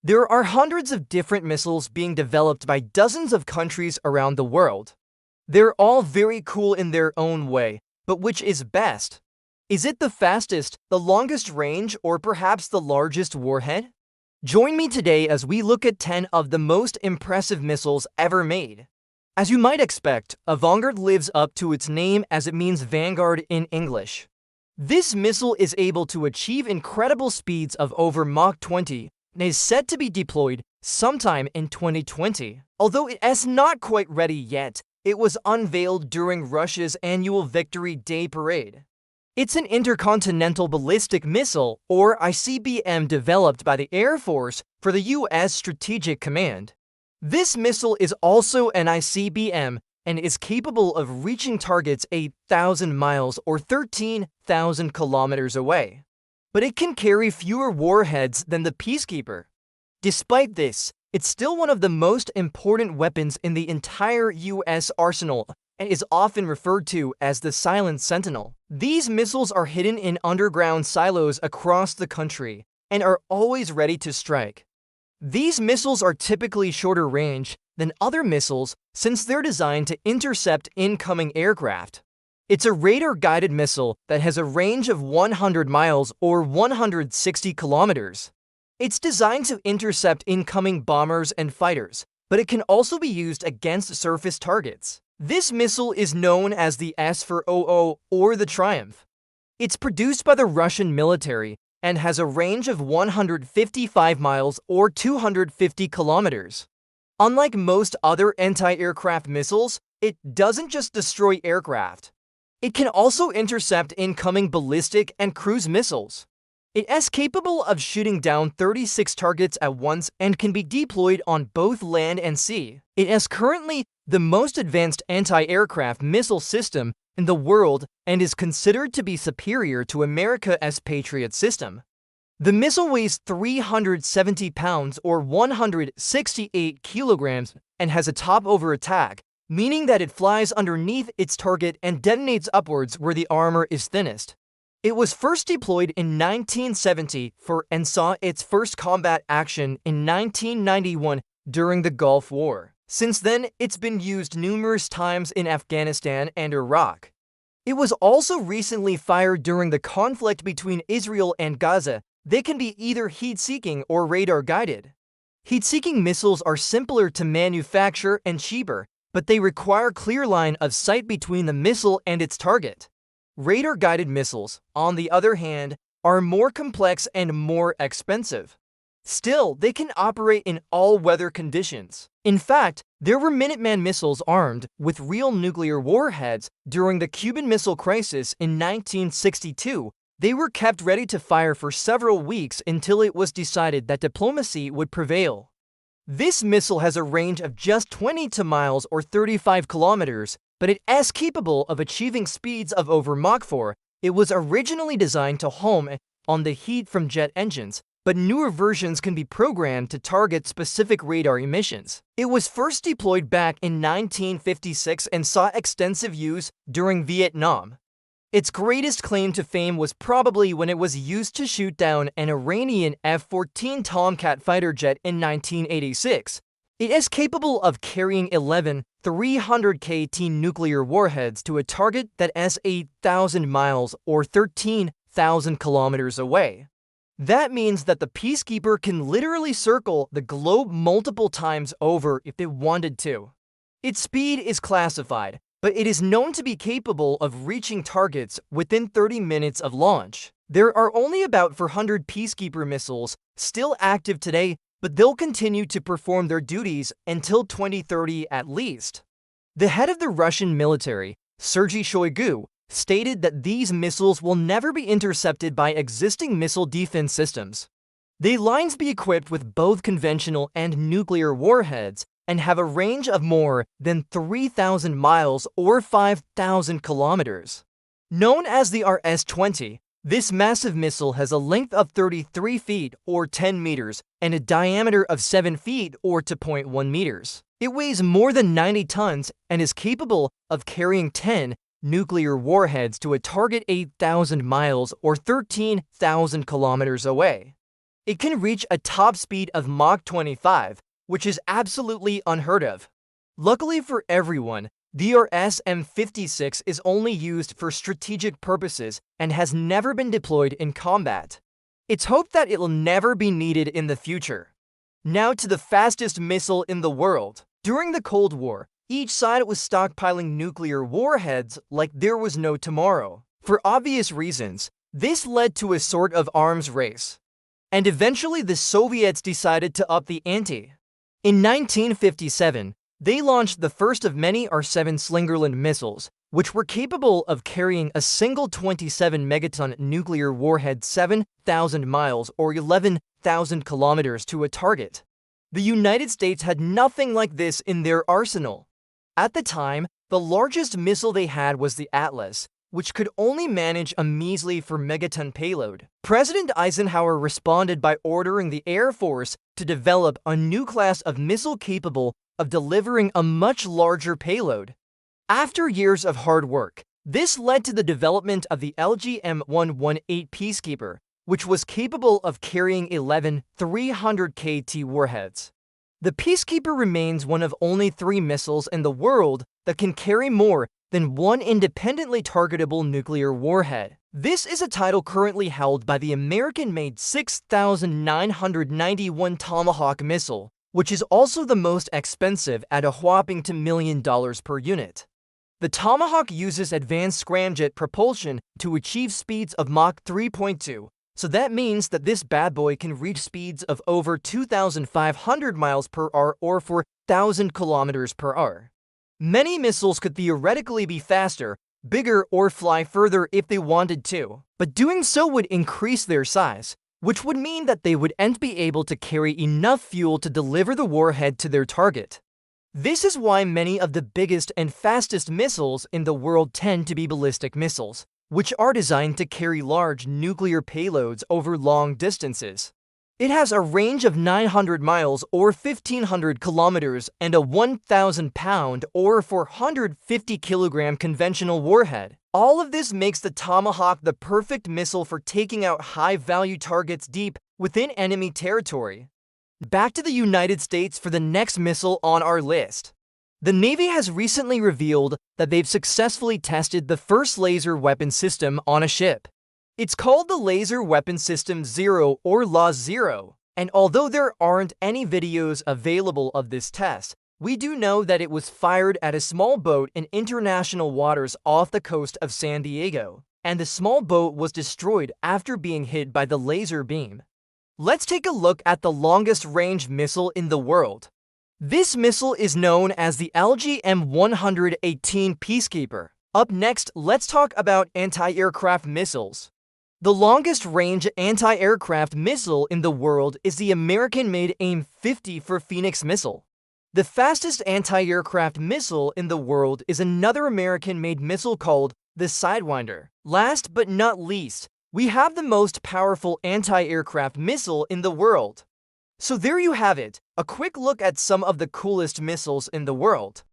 There are hundreds of different missiles being developed by dozens of countries around the world. They're all very cool in their own way, but which is best? Is it the fastest, the longest range, or perhaps the largest warhead? Join me today as we look at 10 of the most impressive missiles ever made. As you might expect, Avangard lives up to its name as it means vanguard in English. This missile is able to achieve incredible speeds of over Mach 20 and is set to be deployed sometime in 2020. Although it is not quite ready yet, it was unveiled during Russia's annual Victory Day parade. It's an intercontinental ballistic missile, or ICBM, developed by the Air Force for the U.S. Strategic Command. This missile is also an ICBM and is capable of reaching targets 8,000 miles or 13,000 kilometers away. But it can carry fewer warheads than the Peacekeeper. Despite this, it's still one of the most important weapons in the entire U.S. arsenal and is often referred to as the Silent Sentinel. These missiles are hidden in underground silos across the country and are always ready to strike. These missiles are typically shorter range than other missiles since they're designed to intercept incoming aircraft. It's a radar-guided missile that has a range of 100 miles or 160 kilometers. It's designed to intercept incoming bombers and fighters, but it can also be used against surface targets. This missile is known as the S-400 or the Triumph. It's produced by the Russian military and has a range of 155 miles or 250 kilometers. Unlike most other anti-aircraft missiles, it doesn't just destroy aircraft. It can also intercept incoming ballistic and cruise missiles. It is capable of shooting down 36 targets at once and can be deployed on both land and sea. It is currently the most advanced anti-aircraft missile system in the world and is considered to be superior to America's Patriot system. The missile weighs 370 pounds or 168 kilograms and has a top-over attack, meaning that it flies underneath its target and detonates upwards where the armor is thinnest. It was first deployed in 1970 and saw its first combat action in 1991 during the Gulf War. Since then, it's been used numerous times in Afghanistan and Iraq. It was also recently fired during the conflict between Israel and Gaza. They can be either heat-seeking or radar-guided. Heat-seeking missiles are simpler to manufacture and cheaper, but they require clear line of sight between the missile and its target. Radar-guided missiles, on the other hand, are more complex and more expensive. Still, they can operate in all weather conditions. In fact, there were Minuteman missiles armed with real nuclear warheads during the Cuban Missile Crisis in 1962. They were kept ready to fire for several weeks until it was decided that diplomacy would prevail. This missile has a range of just 22 miles or 35 kilometers, but it is capable of achieving speeds of over Mach 4. It was originally designed to home on the heat from jet engines, but newer versions can be programmed to target specific radar emissions. It was first deployed back in 1956 and saw extensive use during Vietnam. Its greatest claim to fame was probably when it was used to shoot down an Iranian F-14 Tomcat fighter jet in 1986. It is capable of carrying 11 300 KT nuclear warheads to a target that is 8,000 miles or 13,000 kilometers away. That means that the Peacekeeper can literally circle the globe multiple times over if it wanted to. Its speed is classified, but it is known to be capable of reaching targets within 30 minutes of launch. There are only about 400 Peacekeeper missiles still active today, but they'll continue to perform their duties until 2030 at least. The head of the Russian military, Sergei Shoigu, stated that these missiles will never be intercepted by existing missile defense systems. They lines be equipped with both conventional and nuclear warheads and have a range of more than 3,000 miles or 5,000 kilometers. Known as the RS-20, this massive missile has a length of 33 feet or 10 meters and a diameter of 7 feet or 2.1 meters. It weighs more than 90 tons and is capable of carrying 10 nuclear warheads to a target 8,000 miles or 13,000 kilometers away. It can reach a top speed of Mach 25, which is absolutely unheard of. Luckily for everyone, the SM-56 is only used for strategic purposes and has never been deployed in combat. It's hoped that it will never be needed in the future. Now to the fastest missile in the world. During the Cold War, each side was stockpiling nuclear warheads like there was no tomorrow. For obvious reasons, this led to a sort of arms race. And eventually the Soviets decided to up the ante. In 1957, they launched the first of many R-7 Slingerland missiles, which were capable of carrying a single 27-megaton nuclear warhead 7,000 miles or 11,000 kilometers to a target. The United States had nothing like this in their arsenal. At the time, the largest missile they had was the Atlas, which could only manage a measly 4-megaton payload. President Eisenhower responded by ordering the Air Force to develop a new class of missile capable of delivering a much larger payload. After years of hard work, this led to the development of the LGM-118 Peacekeeper, which was capable of carrying 11 300 KT warheads. The Peacekeeper remains one of only 3 missiles in the world that can carry more than one independently targetable nuclear warhead. This is a title currently held by the American-made 6,991 Tomahawk missile, which is also the most expensive at a whopping $2 million per unit. The Tomahawk uses advanced scramjet propulsion to achieve speeds of Mach 3.2, so that means that this bad boy can reach speeds of over 2,500 miles per hour or 4,000 kilometers per hour. Many missiles could theoretically be faster, bigger, or fly further if they wanted to, but doing so would increase their size, which would mean that they wouldn't be able to carry enough fuel to deliver the warhead to their target. This is why many of the biggest and fastest missiles in the world tend to be ballistic missiles, which are designed to carry large nuclear payloads over long distances. It has a range of 900 miles or 1,500 kilometers and a 1,000-pound or 450-kilogram conventional warhead. All of this makes the Tomahawk the perfect missile for taking out high-value targets deep within enemy territory. Back to the United States for the next missile on our list. The Navy has recently revealed that they've successfully tested the first laser weapon system on a ship. It's called the Laser Weapon System 0 or LAW-0, and although there aren't any videos available of this test, we do know that it was fired at a small boat in international waters off the coast of San Diego, and the small boat was destroyed after being hit by the laser beam. Let's take a look at the longest-range missile in the world. This missile is known as the LGM-118 Peacekeeper. Up next, let's talk about anti-aircraft missiles. The longest-range anti-aircraft missile in the world is the American-made AIM-50 for Phoenix missile. The fastest anti-aircraft missile in the world is another American-made missile called the Sidewinder. Last but not least, we have the most powerful anti-aircraft missile in the world. So there you have it, a quick look at some of the coolest missiles in the world.